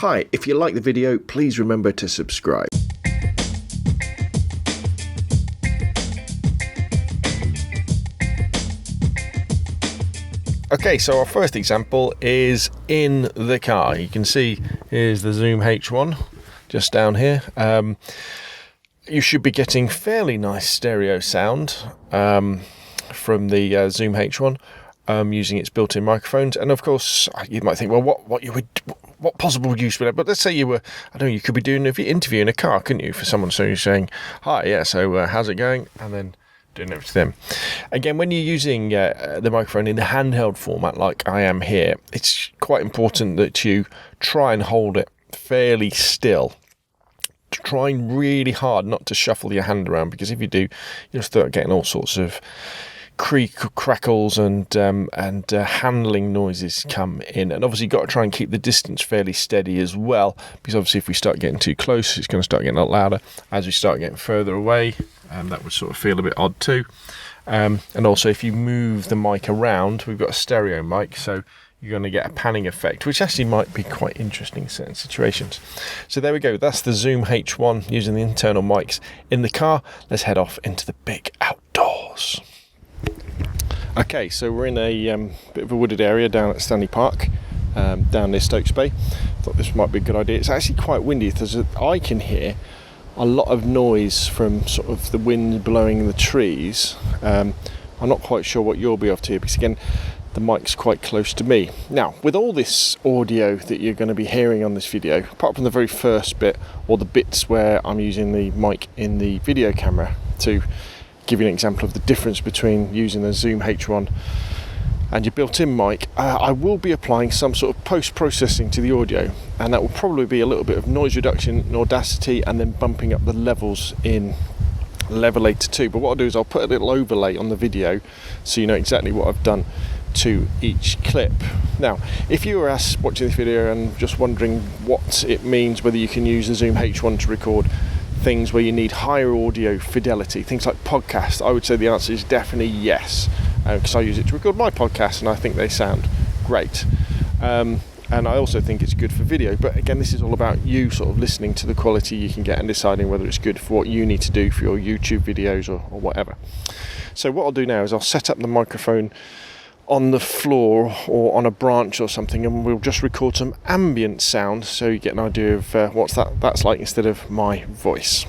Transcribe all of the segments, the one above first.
Hi, if you like the video, please remember to subscribe. Okay, so our first example is in the car. You can see here's the Zoom H1 just down here. You should be getting fairly nice stereo sound from the Zoom H1 using its built-in microphones. And of course, you might think, well, what possible use would that? But let's say you were, I don't know, you could be doing an interview in a car, couldn't you, for someone? So you're saying, hi, yeah, so how's it going? And then doing it to them. Again, when you're using the microphone in the handheld format like I am here, it's quite important that you try and hold it fairly still. Trying really hard not to shuffle your hand around, because if you do, you'll start getting all sorts of crackles and handling noises come in. And obviously you've got to try and keep the distance fairly steady as well, because obviously if we start getting too close, it's going to start getting a lot louder. As we start getting further away, that would sort of feel a bit odd too. And also if you move the mic around, we've got a stereo mic, so you're going to get a panning effect, which actually might be quite interesting in certain situations. So there we go, that's the Zoom H1 using the internal mics in the car. Let's head off into the big outdoors. Okay, so we're in a bit of a wooded area down at Stanley Park, down near Stokes Bay. Thought this might be a good idea. It's actually quite windy. I can hear a lot of noise from sort of the wind blowing the trees. I'm not quite sure what you'll be able to hear, because again, the mic's quite close to me. Now, with all this audio that you're going to be hearing on this video, apart from the very first bit, or the bits where I'm using the mic in the video camera to give you an example of the difference between using the Zoom H1 and your built-in mic, I will be applying some sort of post-processing to the audio, and that will probably be a little bit of noise reduction in Audacity and then bumping up the levels in Levelator 2. But what I'll do is I'll put a little overlay on the video so you know exactly what I've done to each clip. Now, if you were watching this video and just wondering what it means, whether you can use the Zoom H1 to record things where you need higher audio fidelity, things like podcasts, I would say the answer is definitely yes, because I use it to record my podcasts and I think they sound great. And I also think it's good for video, but again, this is all about you sort of listening to the quality you can get and deciding whether it's good for what you need to do for your YouTube videos or whatever. So what I'll do now is I'll set up the microphone on the floor or on a branch or something, and we'll just record some ambient sound so you get an idea of what that's like instead of my voice.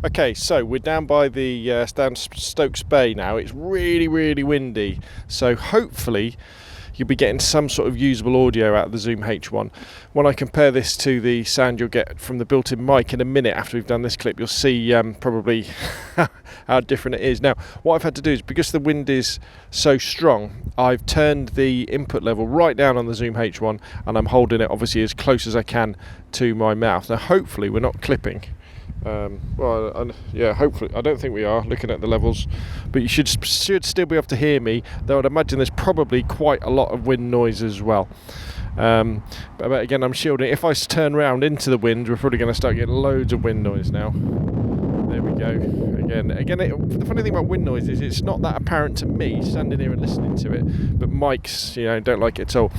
Okay, so we're down by the Stokes Bay now. It's really, really windy, so hopefully you'll be getting some sort of usable audio out of the Zoom H1. When I compare this to the sound you'll get from the built-in mic in a minute after we've done this clip, you'll see probably how different it is. Now, what I've had to do is, because the wind is so strong, I've turned the input level right down on the Zoom H1, and I'm holding it obviously as close as I can to my mouth. Now, hopefully we're not clipping. Yeah, hopefully. I don't think we are, looking at the levels, but you should still be able to hear me, though I'd imagine there's probably quite a lot of wind noise as well. But again, I'm shielding. If I turn around into the wind, we're probably going to start getting loads of wind noise now. There we go. Again, the funny thing about wind noise is it's not that apparent to me standing here and listening to it, but mics, don't like it at all.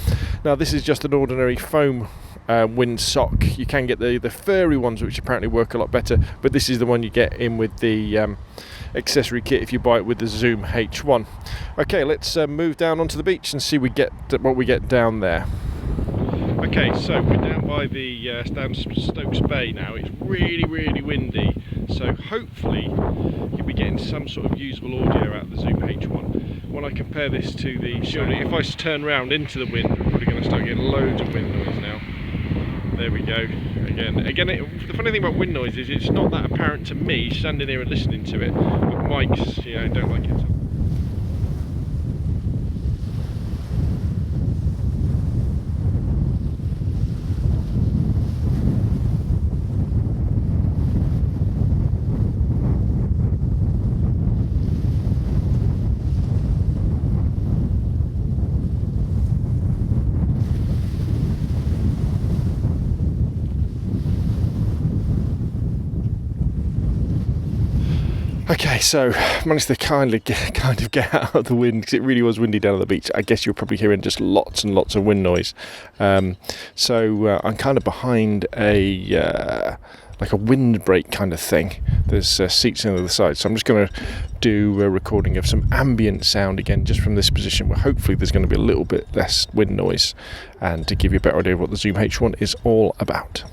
Now, this is just an ordinary foam wind sock. You can get the furry ones, which apparently work a lot better, but this is the one you get in with the accessory kit if you buy it with the Zoom H1. Okay, let's move down onto the beach and see what we get down there. Okay, so we're down by the Stokes Bay now. It's really, really windy, so hopefully you'll be getting some sort of usable audio out of the Zoom H1. When I compare this to the, if I turn around into the wind, we're probably going to start getting loads of wind noise now. There we go. Again, the funny thing about wind noise is it's not that apparent to me standing here and listening to it, but mics, you know, don't like it. Okay, so managed to kind of get out of the wind because it really was windy down at the beach. I guess you're probably hearing just lots and lots of wind noise. So I'm kind of behind a like a windbreak kind of thing. There's seats on the other side, so I'm just going to do a recording of some ambient sound again, just from this position, where hopefully there's going to be a little bit less wind noise, and to give you a better idea of what the Zoom H1 is all about.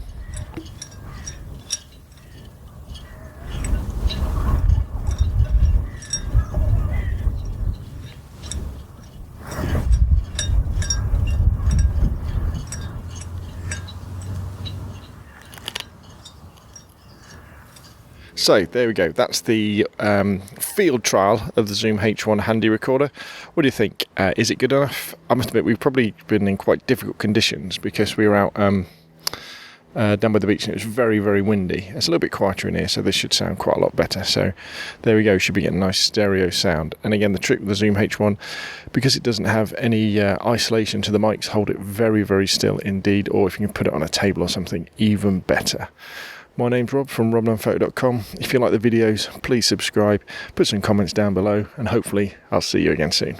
So there we go, that's the field trial of the Zoom H1 handy recorder. What do you think? Is it good enough? I must admit, we've probably been in quite difficult conditions because we were out down by the beach and it was very, very windy. It's a little bit quieter in here, so this should sound quite a lot better. So there we go, should be getting nice stereo sound. And again, the trick with the Zoom H1, because it doesn't have any isolation to the mics, hold it very, very still indeed, or if you can put it on a table or something, even better. My name's Rob from robnunphoto.com. If you like the videos, please subscribe, put some comments down below, and hopefully I'll see you again soon.